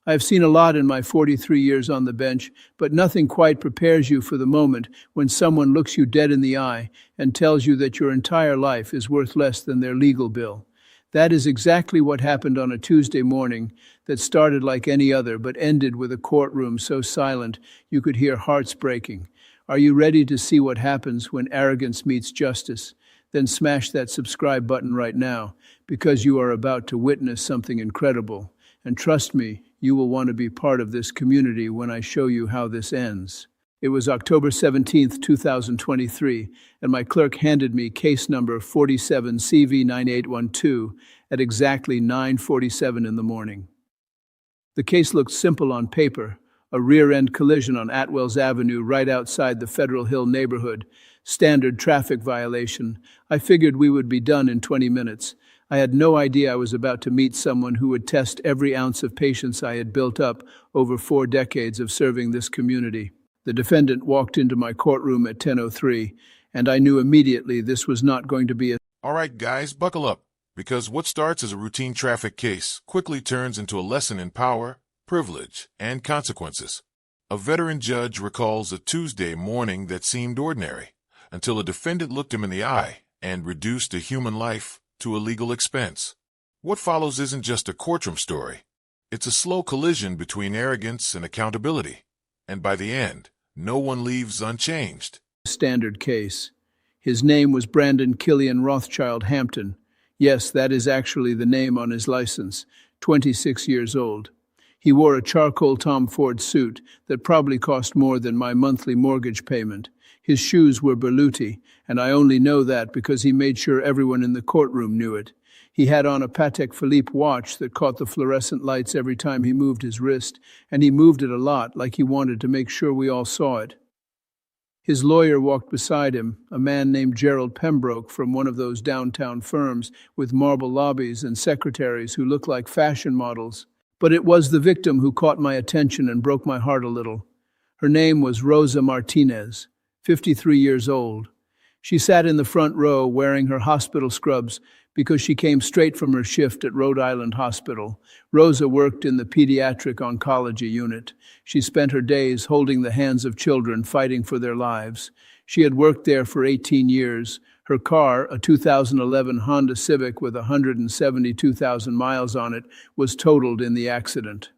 I have seen a lot in my 43 years on the bench, but nothing quite prepares you for the moment when someone looks you dead in the eye and tells you that your entire life is worth less than their legal bill. That is exactly what happened on a Tuesday morning that started like any other but ended with a courtroom so silent you could hear hearts breaking. Are you ready to see what happens when arrogance meets justice? Then smash that subscribe button right now, because you are about to witness something incredible. And trust me, you will want to be part of this community when I show you how this ends. It was October 17th, 2023, and my clerk handed me case number 47CV9812 at exactly 9:47 in the morning. The case looked simple on paper: a rear-end collision on Atwells Avenue right outside the Federal Hill neighborhood. Standard traffic violation. I figured we would be done in 20 minutes. I had no idea I was about to meet someone who would test every ounce of patience I had built up over 4 decades of serving this community. The defendant walked into my courtroom at 10:03, and I knew immediately this was not going to be a... All right, guys, buckle up, because what starts as a routine traffic case quickly turns into a lesson in power, privilege, and consequences. A veteran judge recalls a Tuesday morning that seemed ordinary, until a defendant looked him in the eye and reduced a human life to a legal expense. What follows isn't just a courtroom story. It's a slow collision between arrogance and accountability. And by the end, no one leaves unchanged. Standard case. His name was Brandon Killian Rothschild Hampton. Yes, that is actually the name on his license. 26 years old. He wore a charcoal Tom Ford suit that probably cost more than my monthly mortgage payment. His shoes were Berluti, and I only know that because he made sure everyone in the courtroom knew it. He had on a Patek Philippe watch that caught the fluorescent lights every time he moved his wrist, and he moved it a lot, like he wanted to make sure we all saw it. His lawyer walked beside him, a man named Gerald Pembroke from one of those downtown firms with marble lobbies and secretaries who look like fashion models. But it was the victim who caught my attention and broke my heart a little. Her name was Rosa Martinez, 53 years old. She sat in the front row wearing her hospital scrubs because she came straight from her shift at Rhode Island Hospital. Rosa worked in the pediatric oncology unit. She spent her days holding the hands of children fighting for their lives. She had worked there for 18 years. Her car, a 2011 Honda Civic with 172,000 miles on it, was totaled in the accident.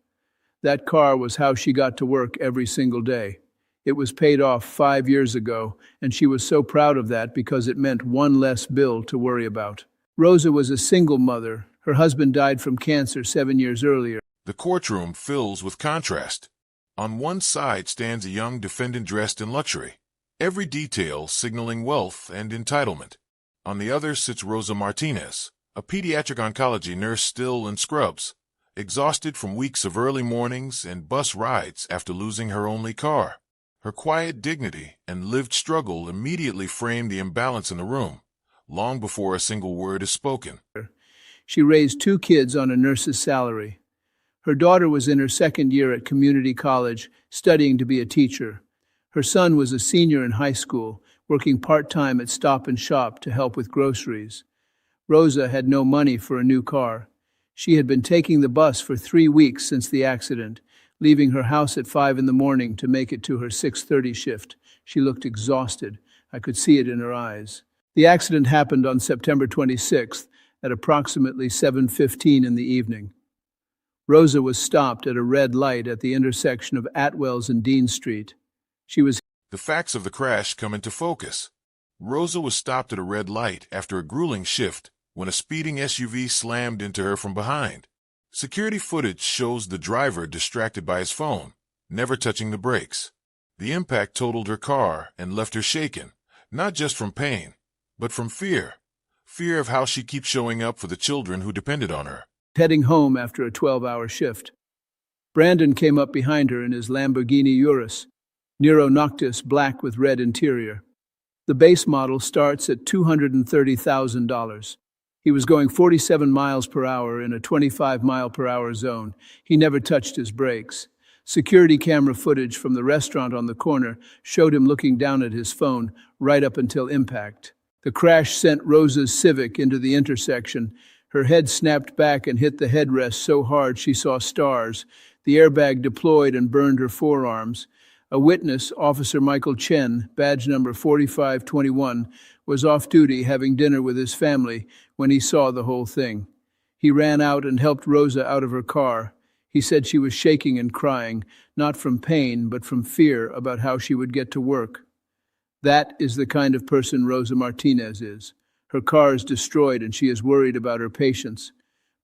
That car was how she got to work every single day. It was paid off 5 years ago, and she was so proud of that because it meant one less bill to worry about. Rosa was a single mother. Her husband died from cancer 7 years earlier. The courtroom fills with contrast. On one side stands a young defendant dressed in luxury, every detail signaling wealth and entitlement. On the other sits Rosa Martinez, a pediatric oncology nurse still in scrubs, exhausted from weeks of early mornings and bus rides after losing her only car. Her quiet dignity and lived struggle immediately frame the imbalance in the room, long before a single word is spoken. She raised 2 kids on a nurse's salary. Her daughter was in her 2nd year at community college, studying to be a teacher. Her son was a senior in high school, working part-time at Stop and Shop to help with groceries. Rosa had no money for a new car. She had been taking the bus for 3 weeks since the accident, leaving her house at 5 in the morning to make it to her 6:30 shift. She looked exhausted. I could see it in her eyes. The accident happened on September 26th at approximately 7:15 in the evening. Rosa was stopped at a red light at the intersection of Atwells and Dean Street. The facts of the crash come into focus. Rosa was stopped at a red light after a grueling shift when a speeding SUV slammed into her from behind. Security footage shows the driver distracted by his phone, never touching the brakes. The impact totaled her car and left her shaken, not just from pain, but from fear. Fear of how she keeps showing up for the children who depended on her. Heading home after a 12-hour shift. Brandon came up behind her in his Lamborghini Urus, Nero Noctis black with red interior. The base model starts at $230,000. He was going 47 miles per hour in a 25-mile-per-hour zone. He never touched his brakes. Security camera footage from the restaurant on the corner showed him looking down at his phone right up until impact. The crash sent Rosa's Civic into the intersection. Her head snapped back and hit the headrest so hard she saw stars. The airbag deployed and burned her forearms. A witness, Officer Michael Chen, badge number 4521, was off duty having dinner with his family when he saw the whole thing. He ran out and helped Rosa out of her car. He said she was shaking and crying, not from pain, but from fear about how she would get to work. That is the kind of person Rosa Martinez is. Her car is destroyed and she is worried about her patients.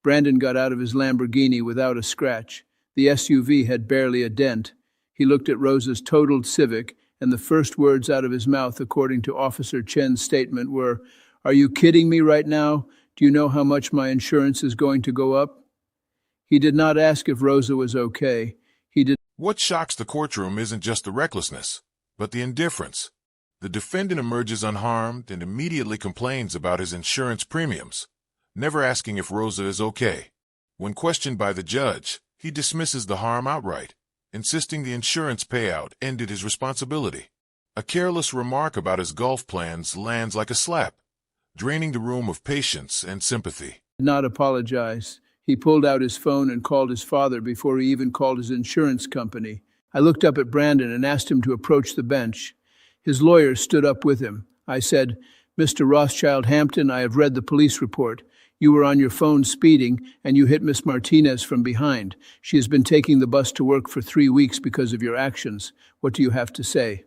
Brandon got out of his Lamborghini without a scratch. The SUV had barely a dent. He looked at Rosa's totaled Civic, and the first words out of his mouth, according to Officer Chen's statement, were, "Are you kidding me right now? Do you know how much my insurance is going to go up?" He did not ask if Rosa was okay. What shocks the courtroom isn't just the recklessness, but the indifference. The defendant emerges unharmed and immediately complains about his insurance premiums, never asking if Rosa is okay. When questioned by the judge, he dismisses the harm outright, insisting the insurance payout ended his responsibility. A careless remark about his golf plans lands like a slap, draining the room of patience and sympathy. Did not apologize. He pulled out his phone and called his father before he even called his insurance company. I looked up at Brandon and asked him to approach the bench. His lawyer stood up with him. I said, "Mr. Rothschild Hampton, I have read the police report. You were on your phone speeding, and you hit Miss Martinez from behind. She has been taking the bus to work for 3 weeks because of your actions. What do you have to say?"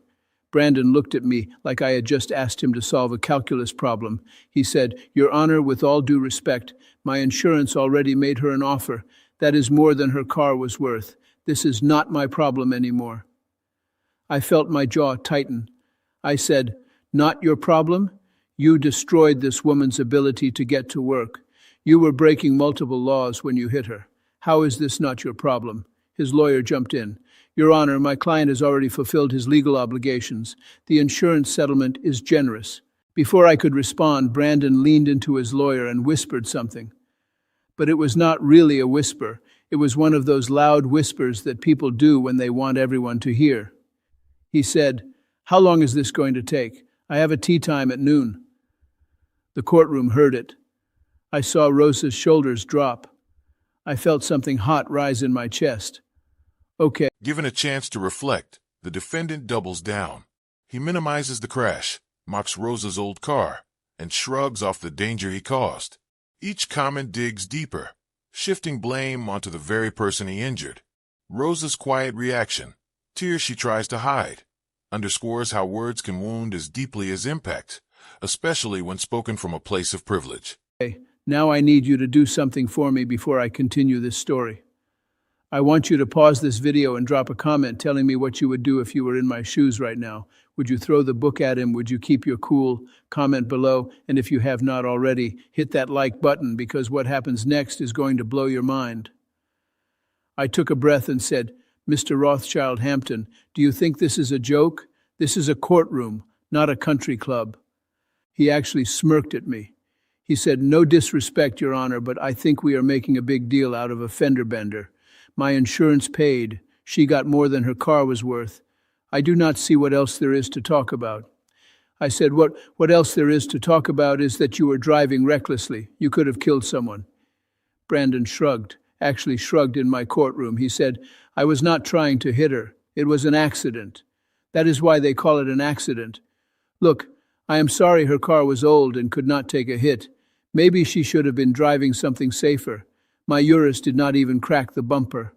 Brandon looked at me like I had just asked him to solve a calculus problem. He said, "Your Honor, with all due respect, my insurance already made her an offer. That is more than her car was worth. This is not my problem anymore." I felt my jaw tighten. I said, "Not your problem? You destroyed this woman's ability to get to work. You were breaking multiple laws when you hit her. How is this not your problem?" His lawyer jumped in. "Your Honor, my client has already fulfilled his legal obligations. The insurance settlement is generous." Before I could respond, Brandon leaned into his lawyer and whispered something. But it was not really a whisper. It was one of those loud whispers that people do when they want everyone to hear. He said, "How long is this going to take? I have a tea time at noon." The courtroom heard it. I saw Rosa's shoulders drop. I felt something hot rise in my chest. Okay. Given a chance to reflect, the defendant doubles down. He minimizes the crash, mocks Rosa's old car, and shrugs off the danger he caused. Each comment digs deeper, shifting blame onto the very person he injured. Rosa's quiet reaction, tears she tries to hide, underscores how words can wound as deeply as impact, especially when spoken from a place of privilege. Okay, now I need you to do something for me before I continue this story. I want you to pause this video and drop a comment telling me what you would do if you were in my shoes right now. Would you throw the book at him? Would you keep your cool? Comment below, and if you have not already, hit that like button because what happens next is going to blow your mind. I took a breath and said, "Mr. Rothschild Hampton, do you think this is a joke? This is a courtroom, not a country club." He actually smirked at me. He said, "No disrespect, Your Honor, but I think we are making a big deal out of a fender bender. My insurance paid. She got more than her car was worth. I do not see what else there is to talk about." I said, What else there is to talk about is that you were driving recklessly. You could have killed someone." Brandon shrugged, actually shrugged in my courtroom. He said, "I was not trying to hit her. It was an accident. That is why they call it an accident. Look, I am sorry her car was old and could not take a hit. Maybe she should have been driving something safer. My Urus did not even crack the bumper."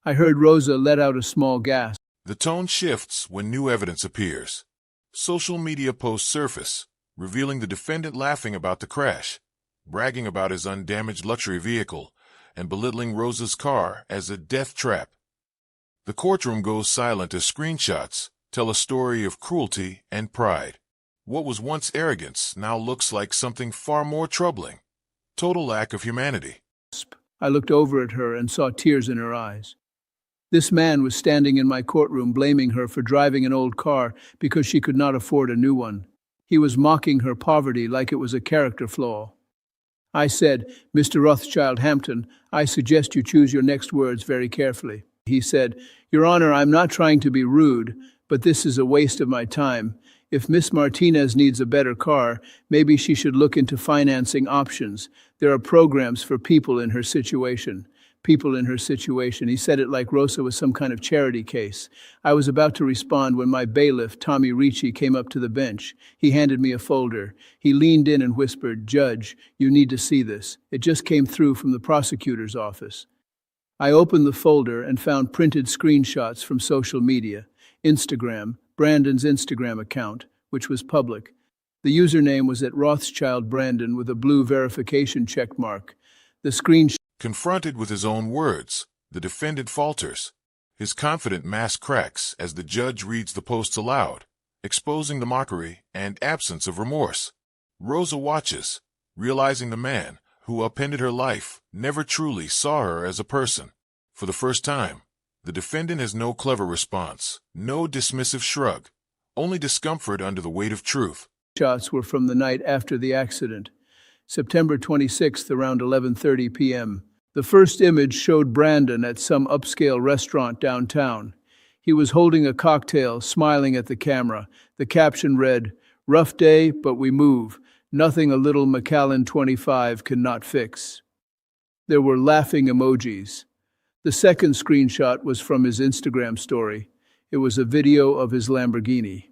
I heard Rosa let out a small gasp. The tone shifts when new evidence appears. Social media posts surface, revealing the defendant laughing about the crash, bragging about his undamaged luxury vehicle, and belittling Rosa's car as a death trap. The courtroom goes silent as screenshots tell a story of cruelty and pride. What was once arrogance now looks like something far more troubling: total lack of humanity. I looked over at her and saw tears in her eyes. This man was standing in my courtroom blaming her for driving an old car because she could not afford a new one. He was mocking her poverty like it was a character flaw. I said, "Mr. Rothschild Hampton, I suggest you choose your next words very carefully." He said, "Your Honor, I'm not trying to be rude, but this is a waste of my time. If Miss Martinez needs a better car, maybe she should look into financing options. There are programs for people in her situation. people in her situation. He said it like Rosa was some kind of charity case. I was about to respond when my bailiff, Tommy Ricci, came up to the bench. He handed me a folder. He leaned in and whispered, "Judge, you need to see this. It just came through from the prosecutor's office." I opened the folder and found printed screenshots from social media. Instagram, Brandon's Instagram account, which was public. The username was @Rothschild_Brandon with a blue verification check mark. The screenshot. Confronted with his own words, the defendant falters. His confident mask cracks as the judge reads the posts aloud, exposing the mockery and absence of remorse. Rosa watches, realizing the man who upended her life never truly saw her as a person. For the first time, the defendant has no clever response, no dismissive shrug, only discomfort under the weight of truth. Shots were from the night after the accident, September 26th around 11:30 p.m. The first image showed Brandon at some upscale restaurant downtown. He was holding a cocktail, smiling at the camera. The caption read, "Rough day, but we move. Nothing a little Macallan 25 cannot fix." There were laughing emojis. The second screenshot was from his Instagram story. It was a video of his Lamborghini.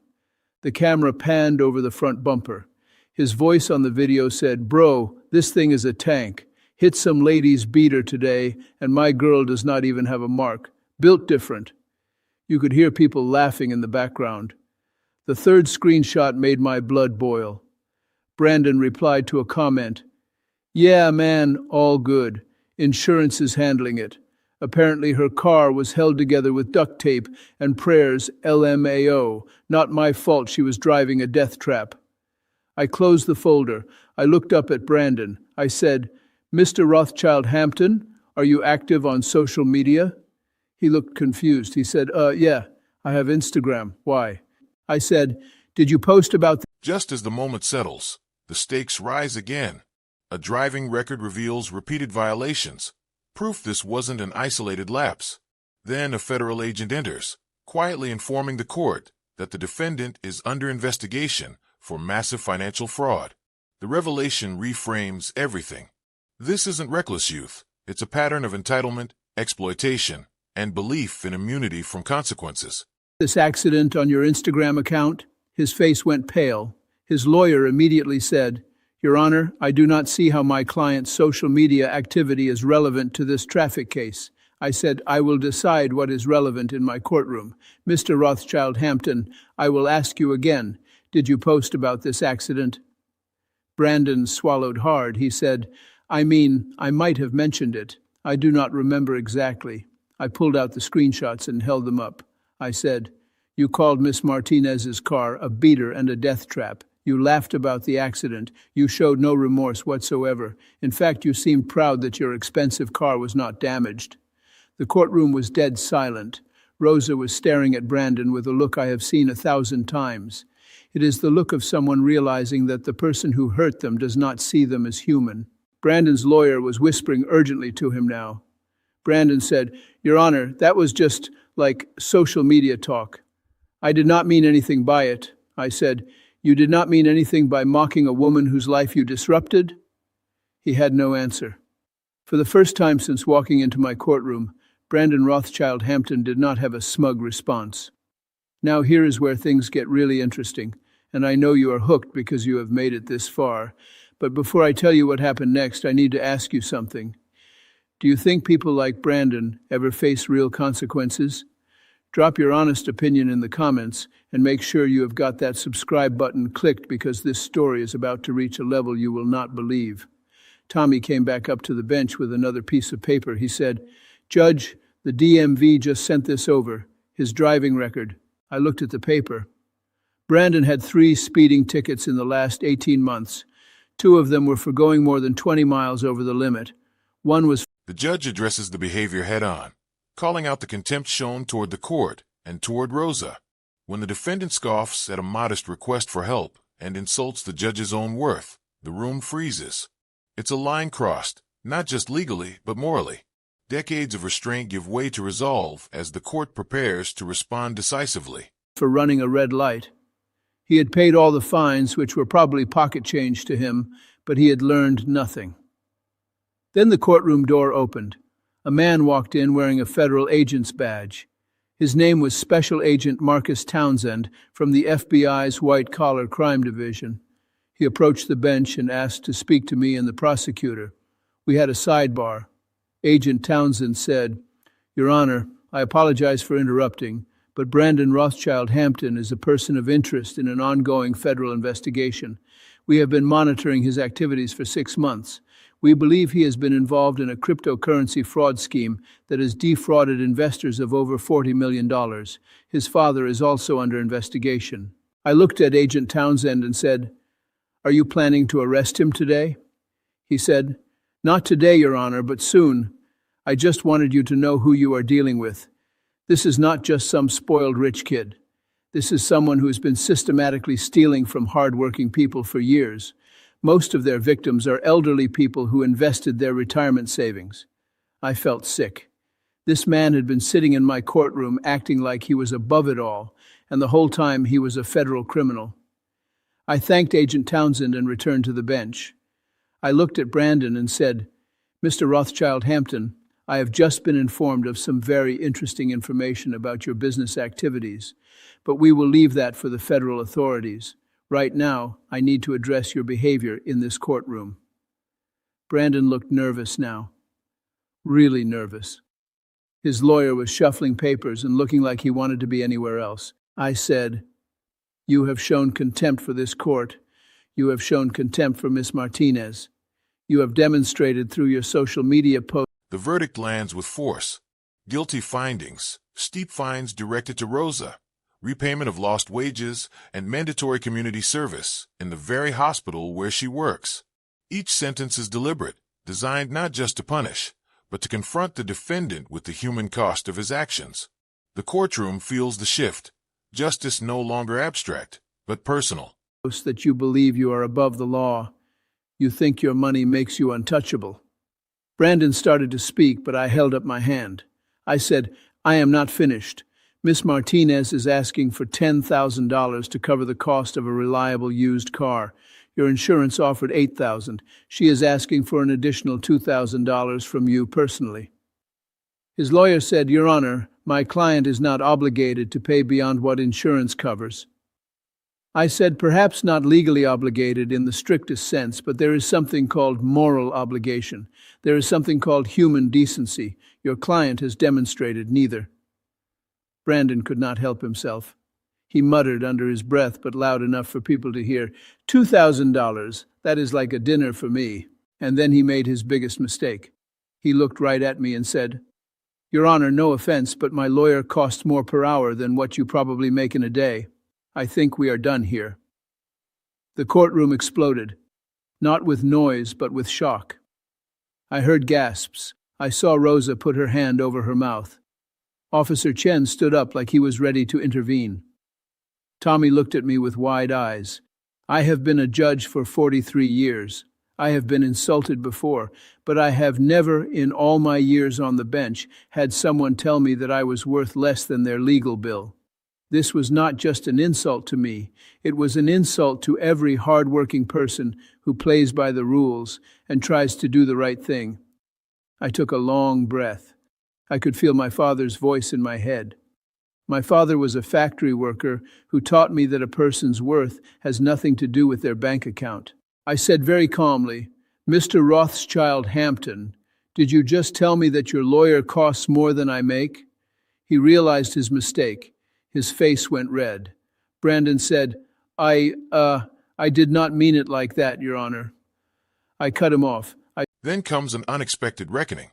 The camera panned over the front bumper. His voice on the video said, "Bro, this thing is a tank. Hit some lady's beater today, and my girl does not even have a mark. Built different." You could hear people laughing in the background. The third screenshot made my blood boil. Brandon replied to a comment, "Yeah, man, all good. Insurance is handling it. Apparently her car was held together with duct tape and prayers, LMAO. Not my fault she was driving a death trap." I closed the folder. I looked up at Brandon. I said, "Mr. Rothschild Hampton, are you active on social media?" He looked confused. He said, Yeah, I have Instagram. Why?" I said, "Did you post about..." Just as the moment settles, the stakes rise again. A driving record reveals repeated violations, proof this wasn't an isolated lapse. Then a federal agent enters, quietly informing the court that the defendant is under investigation for massive financial fraud. The revelation reframes everything. This isn't reckless youth. It's a pattern of entitlement, exploitation, and belief in immunity from consequences. "This accident on your Instagram account?" His face went pale. His lawyer immediately said, "Your Honor, I do not see how my client's social media activity is relevant to this traffic case." I said, "I will decide what is relevant in my courtroom. Mr. Rothschild Hampton, I will ask you again, did you post about this accident?" Brandon swallowed hard. He said, I might have mentioned it. I do not remember exactly." I pulled out the screenshots and held them up. I said, "You called Miss Martinez's car a beater and a death trap. You laughed about the accident. You showed no remorse whatsoever. In fact, you seemed proud that your expensive car was not damaged." The courtroom was dead silent. Rosa was staring at Brandon with a look I have seen 1,000 times. It is the look of someone realizing that the person who hurt them does not see them as human. Brandon's lawyer was whispering urgently to him now. Brandon said, "Your Honor, that was just like social media talk. I did not mean anything by it." I said, "You did not mean anything by mocking a woman whose life you disrupted?" He had no answer. For the first time since walking into my courtroom, Brandon Rothschild Hampton did not have a smug response. Now here is where things get really interesting, and I know you are hooked because you have made it this far. But before I tell you what happened next, I need to ask you something. Do you think people like Brandon ever face real consequences? Drop your honest opinion in the comments and make sure you have got that subscribe button clicked because this story is about to reach a level you will not believe. Tommy came back up to the bench with another piece of paper. He said, "Judge, the DMV just sent this over, his driving record." I looked at the paper. Brandon had 3 speeding tickets in the last 18 months. 2 of them were for going more than 20 miles over the limit. One was... The judge addresses the behavior head-on, calling out the contempt shown toward the court and toward Rosa. When the defendant scoffs at a modest request for help and insults the judge's own worth, the room freezes. It's a line crossed, not just legally, but morally. Decades of restraint give way to resolve as the court prepares to respond decisively. For running a red light. He had paid all the fines, which were probably pocket change to him, but he had learned nothing. Then the courtroom door opened. A man walked in wearing a federal agent's badge. His name was Special Agent Marcus Townsend from the FBI's White-Collar Crime Division. He approached the bench and asked to speak to me and the prosecutor. We had a sidebar. Agent Townsend said, "Your Honor, I apologize for interrupting, but Brandon Rothschild Hampton is a person of interest in an ongoing federal investigation. We have been monitoring his activities for 6 months. We believe he has been involved in a cryptocurrency fraud scheme that has defrauded investors of over $40 million. His father is also under investigation." I looked at Agent Townsend and said, "Are you planning to arrest him today?" He said, "Not today, Your Honor, but soon. I just wanted you to know who you are dealing with. This is not just some spoiled rich kid. This is someone who has been systematically stealing from hard-working people for years. Most of their victims are elderly people who invested their retirement savings." I felt sick. This man had been sitting in my courtroom acting like he was above it all, and the whole time he was a federal criminal. I thanked Agent Townsend and returned to the bench. I looked at Brandon and said, "Mr. Rothschild Hampton, I have just been informed of some very interesting information about your business activities, but we will leave that for the federal authorities. Right now, I need to address your behavior in this courtroom." Brandon looked nervous now. Really nervous. His lawyer was shuffling papers and looking like he wanted to be anywhere else. I said, "You have shown contempt for this court. You have shown contempt for Miss Martinez. You have demonstrated through your social media posts." The verdict lands with force. Guilty findings, steep fines directed to Rosa, repayment of lost wages, and mandatory community service in the very hospital where she works. Each sentence is deliberate, designed not just to punish, but to confront the defendant with the human cost of his actions. The courtroom feels the shift. Justice no longer abstract, but personal. That you believe you are above the law. You think your money makes you untouchable. Brandon started to speak, but I held up my hand. I said, "I am not finished. Miss Martinez is asking for $10,000 to cover the cost of a reliable used car. Your insurance offered $8,000. She is asking for an additional $2,000 from you personally." His lawyer said, "Your Honor, my client is not obligated to pay beyond what insurance covers." I said, "Perhaps not legally obligated in the strictest sense, but there is something called moral obligation. There is something called human decency. Your client has demonstrated neither." Brandon could not help himself. He muttered under his breath, but loud enough for people to hear, $2,000, that is like a dinner for me. And then he made his biggest mistake. He looked right at me and said, "Your Honor, no offense, but my lawyer costs more per hour than what you probably make in a day. I think we are done here." The courtroom exploded, not with noise, but with shock. I heard gasps. I saw Rosa put her hand over her mouth. Officer Chen stood up like he was ready to intervene. Tommy looked at me with wide eyes. I have been a judge for 43 years. I have been insulted before, but I have never, in all my years on the bench, had someone tell me that I was worth less than their legal bill. This was not just an insult to me. It was an insult to every hard-working person who plays by the rules and tries to do the right thing. I took a long breath. I could feel my father's voice in my head. My father was a factory worker who taught me that a person's worth has nothing to do with their bank account. I said very calmly, "Mr. Rothschild Hampton, did you just tell me that your lawyer costs more than I make?" He realized his mistake. His face went red. Brandon said, I did not mean it like that, Your Honor." I cut him off. Then comes an unexpected reckoning.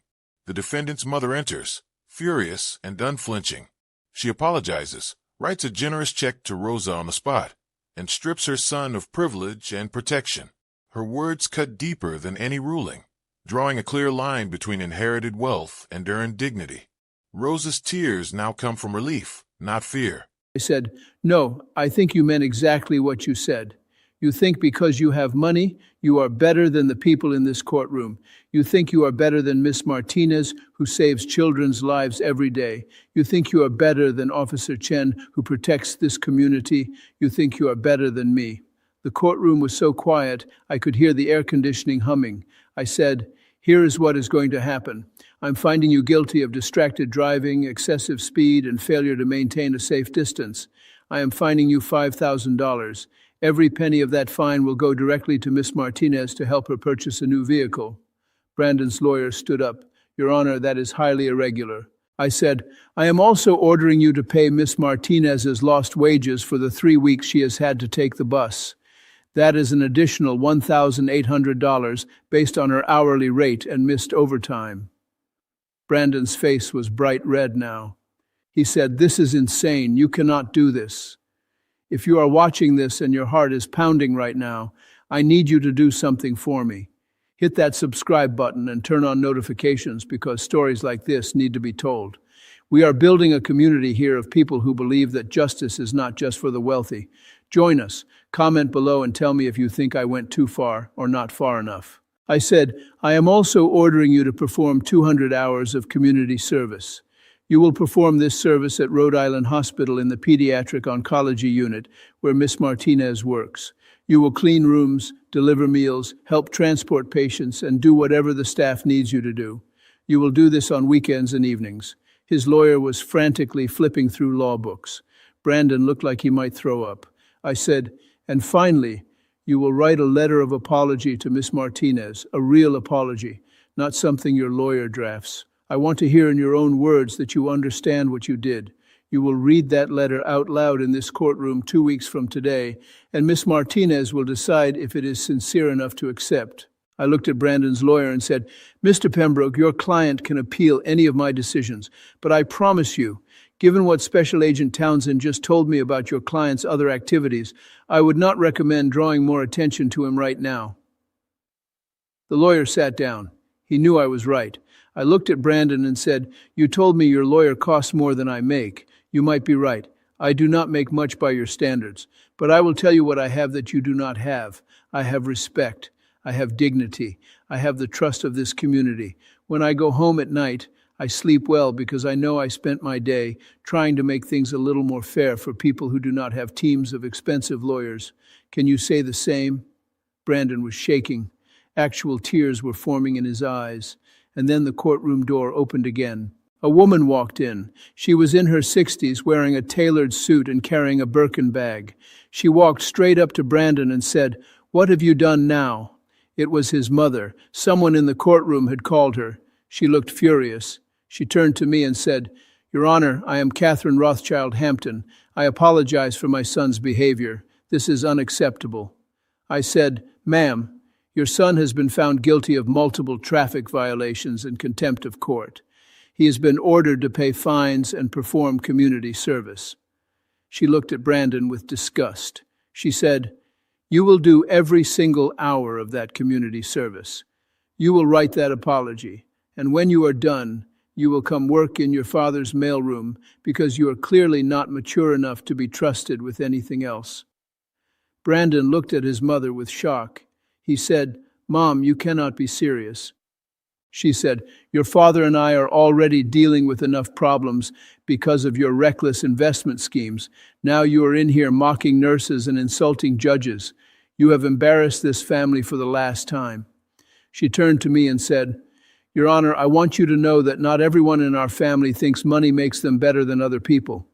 The defendant's mother enters, furious and unflinching. She apologizes, writes a generous check to Rosa on the spot, and strips her son of privilege and protection. Her words cut deeper than any ruling, drawing a clear line between inherited wealth and earned dignity. Rosa's tears now come from relief, not fear. I said, "No, I think you meant exactly what you said. You think because you have money, you are better than the people in this courtroom. You think you are better than Miss Martinez, who saves children's lives every day. You think you are better than Officer Chen, who protects this community. You think you are better than me." The courtroom was so quiet, I could hear the air conditioning humming. I said, "Here is what is going to happen. I'm finding you guilty of distracted driving, excessive speed, and failure to maintain a safe distance. I am fining you $5,000. Every penny of that fine will go directly to Miss Martinez to help her purchase a new vehicle." Brandon's lawyer stood up. "Your Honor, that is highly irregular." I said, "I am also ordering you to pay Miss Martinez's lost wages for the 3 weeks she has had to take the bus. That is an additional $1,800 based on her hourly rate and missed overtime." Brandon's face was bright red now. He said, "This is insane. You cannot do this. If you are watching this and your heart is pounding right now, I need you to do something for me. Hit that subscribe button and turn on notifications because stories like this need to be told. We are building a community here of people who believe that justice is not just for the wealthy. Join us. Comment below and tell me if you think I went too far or not far enough." I said, "I am also ordering you to perform 200 hours of community service. You will perform this service at Rhode Island Hospital in the Pediatric Oncology Unit, where Miss Martinez works. You will clean rooms, deliver meals, help transport patients, and do whatever the staff needs you to do. You will do this on weekends and evenings." His lawyer was frantically flipping through law books. Brandon looked like he might throw up. I said, "And finally, you will write a letter of apology to Miss Martinez, a real apology, not something your lawyer drafts. I want to hear in your own words that you understand what you did. You will read that letter out loud in this courtroom 2 weeks from today, and Miss Martinez will decide if it is sincere enough to accept." I looked at Brandon's lawyer and said, "Mr. Pembroke, your client can appeal any of my decisions, but I promise you, given what Special Agent Townsend just told me about your client's other activities, I would not recommend drawing more attention to him right now." The lawyer sat down. He knew I was right. I looked at Brandon and said, "You told me your lawyer costs more than I make. You might be right. I do not make much by your standards. But I will tell you what I have that you do not have. I have respect. I have dignity. I have the trust of this community. When I go home at night, I sleep well because I know I spent my day trying to make things a little more fair for people who do not have teams of expensive lawyers. Can you say the same?" Brandon was shaking. Actual tears were forming in his eyes. And then the courtroom door opened again. A woman walked in. She was in her 60s, wearing a tailored suit and carrying a Birkin bag. She walked straight up to Brandon and said, "What have you done now?" It was his mother. Someone in the courtroom had called her. She looked furious. She turned to me and said, "Your Honor, I am Catherine Rothschild Hampton. I apologize for my son's behavior. This is unacceptable." I said, "Ma'am, your son has been found guilty of multiple traffic violations and contempt of court. He has been ordered to pay fines and perform community service." She looked at Brandon with disgust. She said, "You will do every single hour of that community service. You will write that apology, and when you are done, you will come work in your father's mailroom because you are clearly not mature enough to be trusted with anything else." Brandon looked at his mother with shock. He said, "Mom, you cannot be serious." She said, "Your father and I are already dealing with enough problems because of your reckless investment schemes. Now you are in here mocking nurses and insulting judges. You have embarrassed this family for the last time." She turned to me and said, "Your Honor, I want you to know that not everyone in our family thinks money makes them better than other people.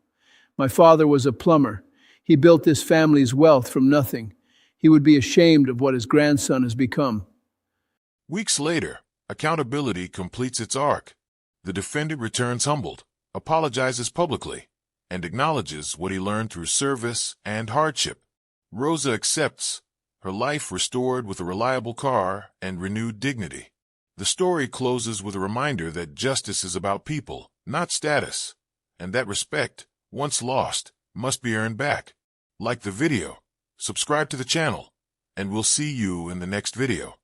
My father was a plumber. He built this family's wealth from nothing. He would be ashamed of what his grandson has become." Weeks later, accountability completes its arc. The defendant returns humbled, apologizes publicly, and acknowledges what he learned through service and hardship. Rosa accepts, her life restored with a reliable car and renewed dignity. The story closes with a reminder that justice is about people, not status, and that respect, once lost, must be earned back. Like the video, subscribe to the channel, and we'll see you in the next video.